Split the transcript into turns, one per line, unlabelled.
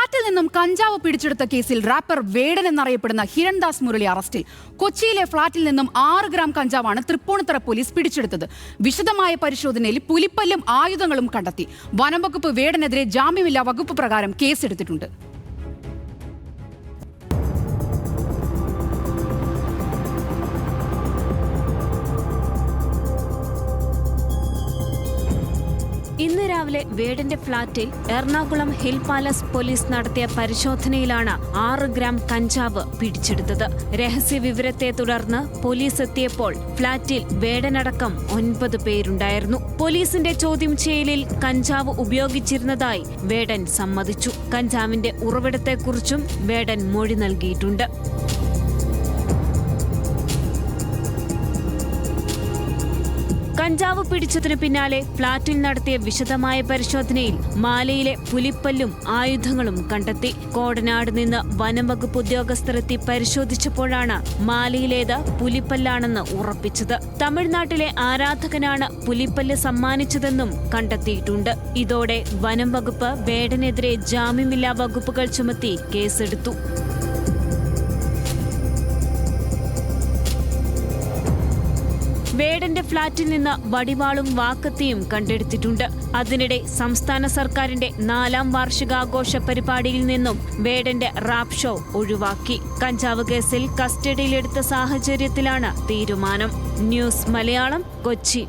ഫ്ളാറ്റിൽ നിന്നും കഞ്ചാവ് പിടിച്ചെടുത്ത കേസിൽ റാപ്പർ വേടൻ എന്നറിയപ്പെടുന്ന ഹിരൺദാസ് മുരളി അറസ്റ്റിൽ. കൊച്ചിയിലെ ഫ്ളാറ്റിൽ നിന്നും 6 ഗ്രാം കഞ്ചാവാണ് തൃപ്പൂണിത്തുറ പോലീസ് പിടിച്ചെടുത്തത്. വിശദമായ പരിശോധനയിൽ പുലിപ്പല്ലും ആയുധങ്ങളും കണ്ടെത്തി. വനംവകുപ്പ് വേടനെതിരെ ജാമ്യമില്ലാ വകുപ്പ് പ്രകാരം കേസെടുത്തിട്ടുണ്ട്.
ഇന്ന് രാവിലെ വേടന്റെ ഫ്ളാറ്റിൽ എറണാകുളം ഹിൽ പാലസ് പോലീസ് നടത്തിയ പരിശോധനയിലാണ് 6 ഗ്രാം കഞ്ചാവ് പിടിച്ചെടുത്തത്. രഹസ്യ വിവരത്തെ തുടർന്ന് പോലീസ് എത്തിയപ്പോൾ ഫ്ളാറ്റിൽ വേടനടക്കം 9 പേരുണ്ടായിരുന്നു. പോലീസിന്റെ ചോദ്യം ചെയ്യലിൽ കഞ്ചാവ് ഉപയോഗിച്ചിരുന്നതായി വേടൻ സമ്മതിച്ചു. കഞ്ചാവിന്റെ ഉറവിടത്തെക്കുറിച്ചും വേടൻ മൊഴി നൽകിയിട്ടുണ്ട്. കഞ്ചാവ് പിടിച്ചതിനു പിന്നാലെ ഫ്ളാറ്റിൽ നടത്തിയ വിശദമായ പരിശോധനയിൽ മാലയിലെ പുലിപ്പല്ലും ആയുധങ്ങളും കണ്ടെത്തി. കോടനാട് നിന്ന് വനംവകുപ്പ് ഉദ്യോഗസ്ഥരെത്തി പരിശോധിച്ചപ്പോഴാണ് മാലയിലേത് പുലിപ്പല്ലാണെന്ന് ഉറപ്പിച്ചത്. തമിഴ്നാട്ടിലെ ആരാധകനാണ് പുലിപ്പല്ല് സമ്മാനിച്ചതെന്നും കണ്ടെത്തിയിട്ടുണ്ട്. ഇതോടെ വനംവകുപ്പ് വേടനെതിരെ ജാമ്യമില്ലാ വകുപ്പുകൾ ചുമത്തി കേസെടുത്തു. വേടന്റെ ഫ്ളാറ്റിൽ നിന്ന് വടിവാളും വാക്കത്തിയും കണ്ടെടുത്തിട്ടുണ്ട്. അതിനിടെ സംസ്ഥാന സർക്കാരിന്റെ 4ാം വാർഷികാഘോഷ പരിപാടിയിൽ നിന്നും വേടന്റെ റാപ്പ് ഷോ ഒഴിവാക്കി. കഞ്ചാവ് കേസിൽ കസ്റ്റഡിയിലെടുത്ത സാഹചര്യത്തിലാണ് തീരുമാനം. ന്യൂസ് മലയാളം, കൊച്ചി.